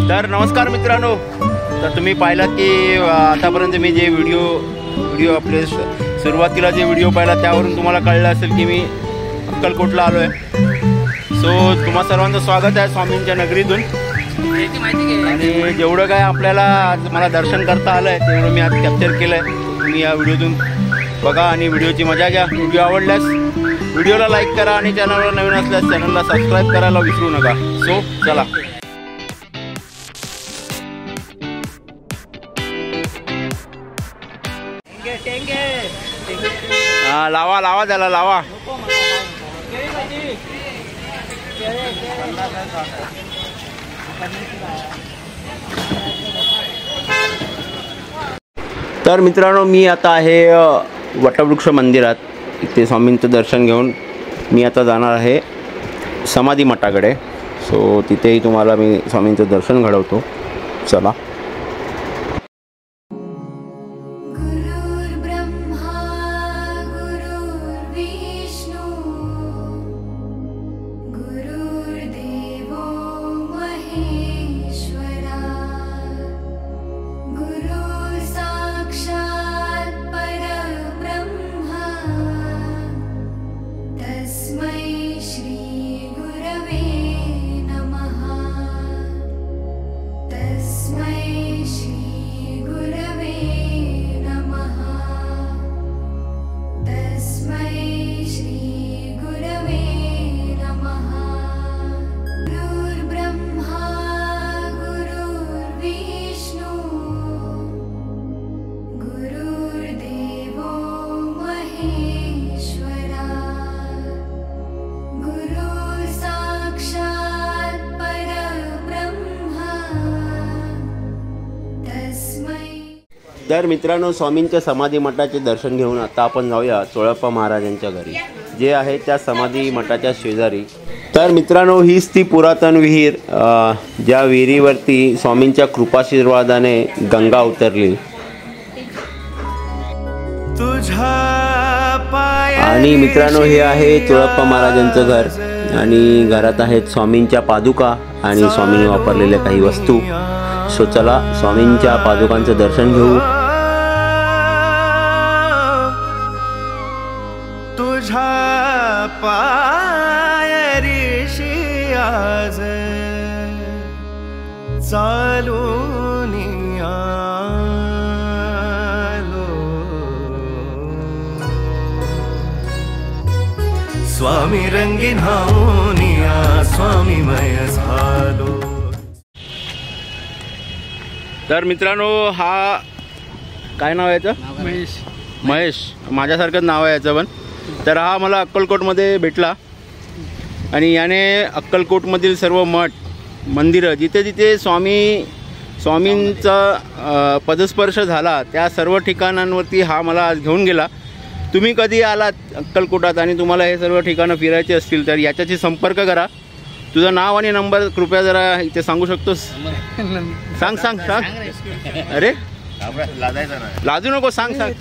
तर नमस्कार मित्रांनो, तर तुम्ही पाहिलात की आतापर्यंत मी जे व्हिडिओ आपले सुरुवातीला जे व्हिडिओ पाहिला त्यावरून तुम्हाला कळलं असेल की मी अक्कलकोटला आलो आहे। सो तुम्हा सर्वांचं स्वागत आहे स्वामींच्या नगरीतून। आणि जेवढं काय आपल्याला आज मला दर्शन करता आलं आहे तेवढं मी आज कॅप्चर केलं आहे। तुम्ही या व्हिडिओतून बघा आणि व्हिडिओची मजा घ्या। व्हिडिओ आवडल्यास व्हिडिओला लाईक करा आणि चॅनलवर नवीन असल्यास चॅनलला सबस्क्राईब करायला विसरू नका। सो चला, लावा लावा त्याला लावा। तर मित्रांनो, मी आता आहे वटवृक्ष मंदिरात। इथे स्वामींचं दर्शन घेऊन मी आता जाणार आहे समाधी मठाकडे। सो तिथेही तुम्हाला मी स्वामींचं दर्शन घडवतो। चला। तर मित्रांनो, स्वामींच्या समाधी मठाचे दर्शन घेऊन आता आपण जाऊया चोळप्पा महाराजांच्या घरी, जे आहे त्या समाधी मठाच्या शेजारी। तर मित्रांनो, हीच ती पुरातन विहीर, ज्या विहिरीवरती स्वामींच्या कृपाशीर्वादाने गंगा उतरली। आणि मित्रांनो, हे आहे चोळप्पा महाराजांचं घर आणि घरात आहेत स्वामींच्या पादुका आणि स्वामींनी वापरलेल्या काही वस्तू। सो चला, स्वामींच्या पादुकांचं दर्शन घेऊ। तुझ्या पायरीशी आज चालून आलो, स्वामी रंगीन हाऊनिया स्वामीमय झालो। तर मित्रांनो, हा काय नाव आहे याचं? महेश। माझ्यासारखंच नाव आहे याचं पण। तर हा मला अक्कलकोटमध्ये भेटला आणि याने अक्कलकोटमधील सर्व मठ मंदिरं जिथे जिथे स्वामींचा पदस्पर्श झाला त्या सर्व ठिकाणांवरती हा मला आज घेऊन गेला। तुम्ही कधी आलात अक्कलकोटात आणि तुम्हाला हे सर्व ठिकाणं फिरायचे असतील तर याच्याशी संपर्क करा। तुझं नाव आणि नंबर कृपया जरा इथे सांगू शकतोस? सांग सांग सांग। अरे लाजू नको, सांग सांग।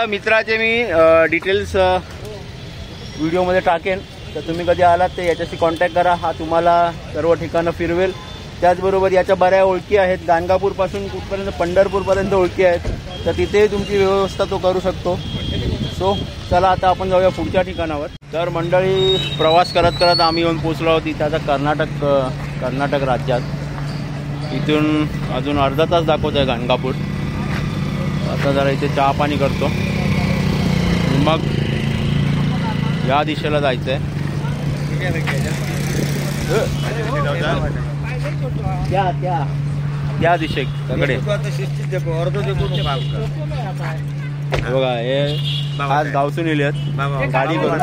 मित्राचे मी डिटेल्स व्हिडिओमध्ये टाकेन, तर तुम्ही कधी आलात तर याच्याशी कॉन्टॅक्ट करा। हा तुम्हाला सर्व ठिकाणं फिरवेल। त्याचबरोबर याच्या बऱ्या ओळखी आहेत, गाणगापूरपासून कुठपर्यंत पंढरपूरपर्यंत ओळखी आहेत, तर तिथेही तुमची व्यवस्था तो करू शकतो। सो चला, आता आपण जाऊया पुढच्या ठिकाणावर। तर मंडळी, प्रवास करत करत आम्ही येऊन पोचलो आहोत इथे आता कर्नाटक राज्यात। इथून अजून अर्धा तास दाखवत आहे गाणगापूर। आता जरा इथे चहा पाणी करतो, मग या दिशेला जायचं आहे। त्या दिशेकडे बघा, हे आज गावसून येले गाडी करून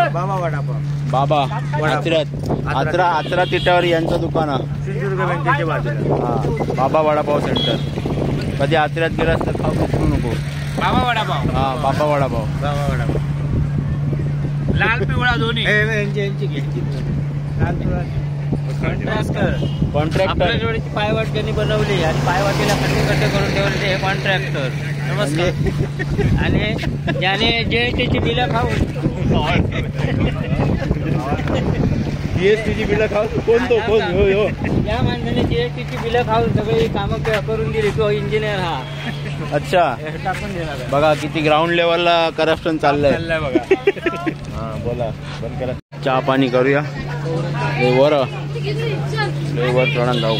बाबा आचरा तिट्यावर यांचं दुकान आहे। बाबा वडापाव सेंटर। कधी आचऱ्यात गेलास तर खाऊ विसरू नको। बाबा वडापाव। हा, बाबा वडापाव। लाल पिवळा दोन्ही। कॉन्ट्रॅक्टर जोडीची पायवाट त्यांनी बनवली आणि पायवाटीला खड्डे करून ठेवले हे कॉन्ट्रॅक्टर। नमस्कार। आणि ज्याने जे त्याची बिलं खाऊन जीएसटीची बिलं खाऊन कोण तो कोण हो हो या माणसाने जीएसटीची बिलं खाऊन सगळी कामं करून दिली. तो इंजिनियर हा अच्छा टाकून देणार बघा किती ग्राउंड लेवलला करप्शन चाललंय बघा. हा बोला बंद करा. चहा पाणी करूया वर वर चढण जाऊ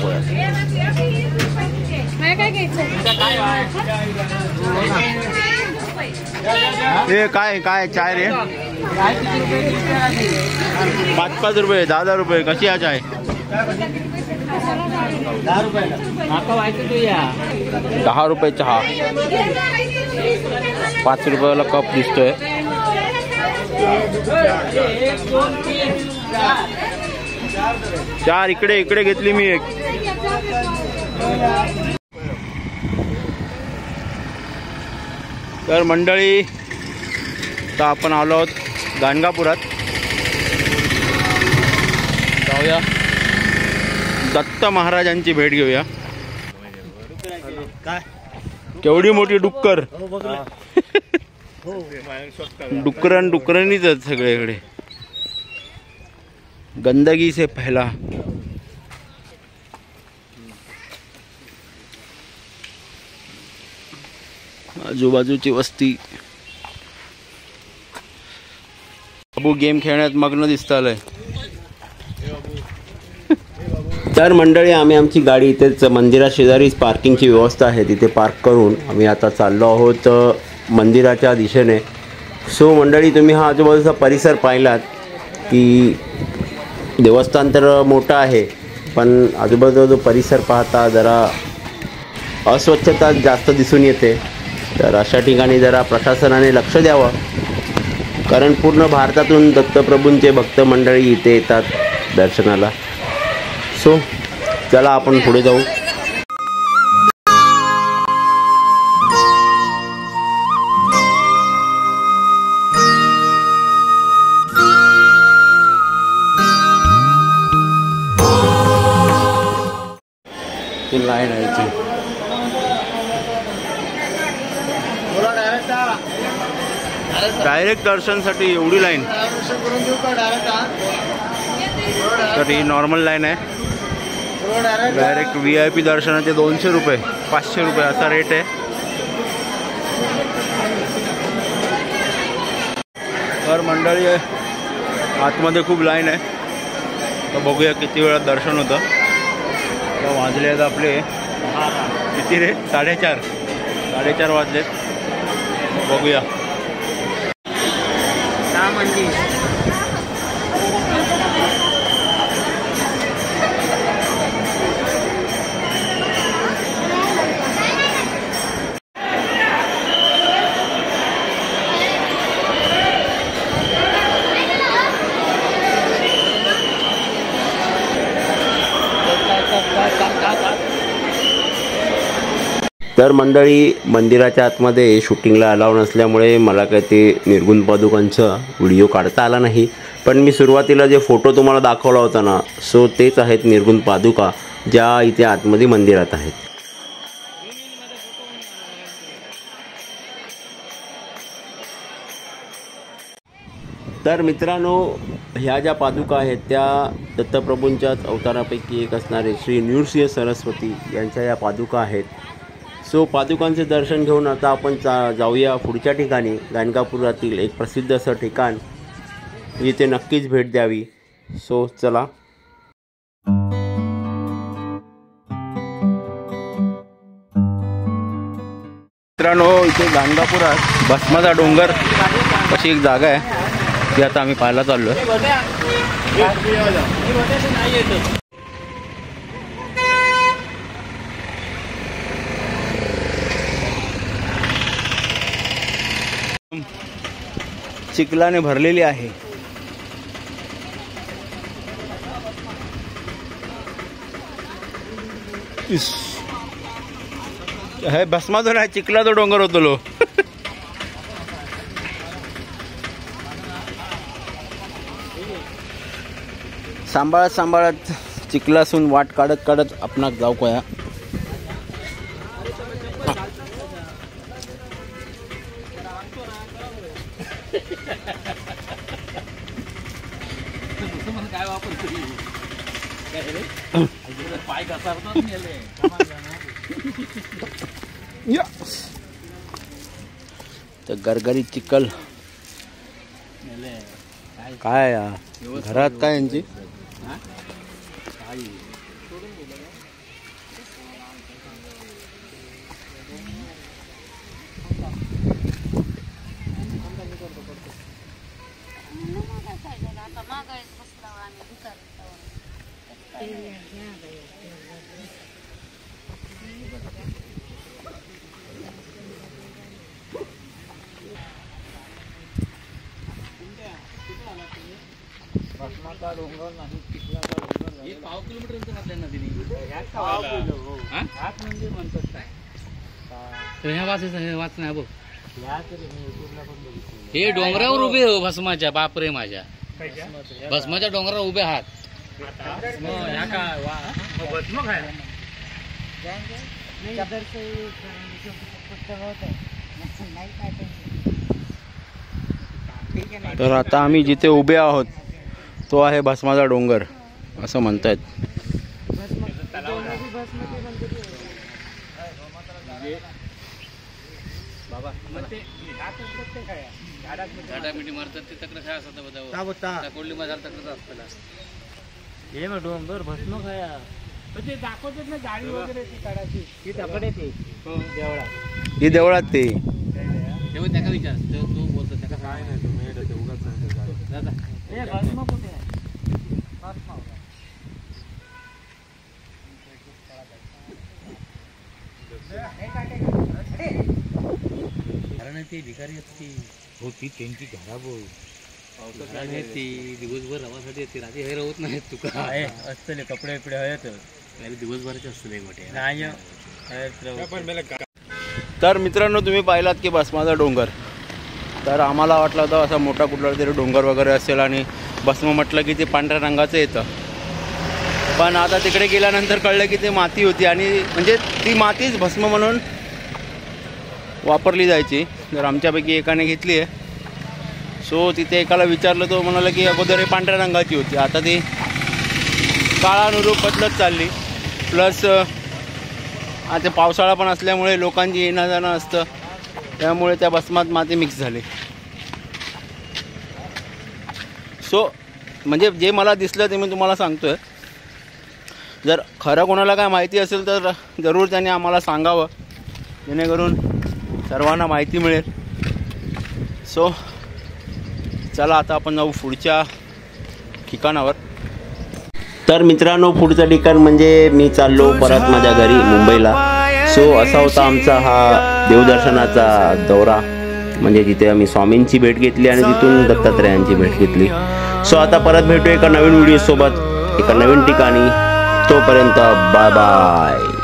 हे काय काय चाय रे 5-5 रुपये 10 रुपये कशी आहे चाय 10 रुपये चहा 5 रुपयाला कप दिसतोय. चार इकडे इकडे घेतली मी एक. तर मंडळी तर आपण आलो आहोत गाणगापुरात. जाऊया दत्त महाराजांची भेट घेऊया. केवढी मोठी डुक्कर डुकरणीच आहेत सगळीकडे. गंदगी से फैला आजूबाजूची वस्ती. बाबू गेम खेळण्यात मग्न दिसतालय. तर मंडळी आम्ही आमची गाडी इथेच मंदिरा शेजारीच पार्किंगची व्यवस्था आहे तिथे पार्क करून आम्ही आता चाललो आहोत मंदिराच्या दिशेने. सो मंडळी तुम्ही हा आजूबाजूचा परिसर पाहिलात की देवस्थान तर मोठं आहे पण आजूबाजूचा जो परिसर पाहता जरा अस्वच्छता जास्त दिसून येते. तर अशा ठिकाणी जरा प्रशासनाने लक्ष द्यावं कारण पूर्ण भारतातून दत्तप्रभूंचे भक्त मंडळी इथे येतात दर्शनाला. सो चला आपण पुढे जाऊ. ती लाईन आहे इथे. डायरेक्ट दर्शनसाठी एवढी लाईन. तर ही नॉर्मल लाईन आहे. डायरेक्ट VIP दर्शनाचे 200 रुपये 500 रुपये असा रेट आहे. तर मंडळी आतमध्ये खूप लाईन आहे. तर बघूया किती वेळात दर्शन होतं. तर वाजले आहेत आपले किती रे 4:30 वाजलेत. बघूया तर मंडळी मंदिराच्या आतमध्ये शूटिंगला अलाव नसल्यामुळे मला काय ते निर्गुण पादुकांचा व्हिडिओ काढता आला नाही. पण मी सुरुवातीला जे फोटो तुम्हाला दाखवला होता ना सो तेच आहेत निर्गुण पादुका ज्या इथे आतमध्ये मंदिरात आहेत. तर मित्रांनो ह्या ज्या पादुका आहेत त्या दत्तप्रभूंच्याच अवतारापैकी एक असणारे श्री नृसिंह सरस्वती यांच्या या पादुका आहेत. सो पादुकांचे दर्शन घेऊन आता आपण जाऊया पुढच्या ठिकाणी. गाणगापुरातील एक प्रसिद्ध असं ठिकाण जिथे नक्कीच भेट द्यावी. सो चला. मित्रांनो इथे गाणगापुरात भस्माचा डोंगर अशी एक जागा आहे ती आता आम्ही पाहायला चाललो. चिखलाने भरलेली आहे. हे भस्माचा नाही चिखलाचा डोंगर होतो लो. सांभाळत सांभाळत चिखलासून वाट काढत काढत आपणाक जाऊ कोया. काय वापरतो पाय घसरतात नेले तर गरगरी चिकल काय घरात काय यांची पाव किलोमीटर म्हटलं नदीने मंदिर म्हणतात काय वाच नाही बघ हे डोंगरावर उभे हो भस्माच्या बापरे माझ्या भस्माच्या डोंगरावर उभे आहात तर आता आम्ही जिथे उभे आहोत तो आहे भस्माचा डोंगर असं म्हणतायत. डोंगर भस्म खाया ते दाखवतात ना गाडी वगैरे ती काढायची ती तकडे ते देवळात ही देवळात ते त्याचा विचार तो बोलतो त्याचा काय नाही भस्म कुठे आहे कारण ती भिकारी होती त्यांची घराबो ती दिवसभर रवासाठी येते रात्री हे रवत नाहीत तुका आहे असतले कपडे बिपडे आहेत दिवसभराचे असतले मोठे नाही. तर मित्रांनो तुम्ही पाहिलात की भस्माचा डोंगर. तर आम्हाला वाटलं होतं असा मोठा कुठला तरी डोंगर वगैरे असेल आणि भस्म म्हटलं की ते पांढऱ्या रंगाचं येतं, पण आता तिकडे गेल्यानंतर कळलं की ते माती होती आणि म्हणजे ती मातीच भस्म म्हणून वापरली जायची. तर आमच्यापैकी एकाने घेतली आहे. सो तिथे एकाला विचारलं तो म्हणाला की अगोदर हे पांढऱ्या रंगाची होती, आता ती काळानुरूप बदलत चालली. प्लस आता पावसाळा पण असल्यामुळे लोकांची येणं जाणं असतं, त्यामुळे त्या भस्मात माती मिक्स झाली. सो म्हणजे जे मला दिसलं ते मी तुम्हाला सांगतो आहे. जर खरं कोणाला काय माहिती असेल तर जरूर त्यांनी आम्हाला सांगावं, जेणेकरून सर्वांना माहिती मिळेल. सो चला आता आपण जाऊ पुढच्या ठिकाणावर. तर मित्रांनो पुढचं ठिकाण म्हणजे मी चाललो परत माझ्या घरी मुंबईला. सो असा होता आमचा हा देवदर्शनाचा दौरा, म्हणजे जिथे आम्ही स्वामींची भेट घेतली आणि तिथून दत्तात्रयांची भेट घेतली. सो आता परत भेटू एका नवीन व्हिडिओ सोबत एका नवीन ठिकाणी. तोपर्यंत बाय बाय.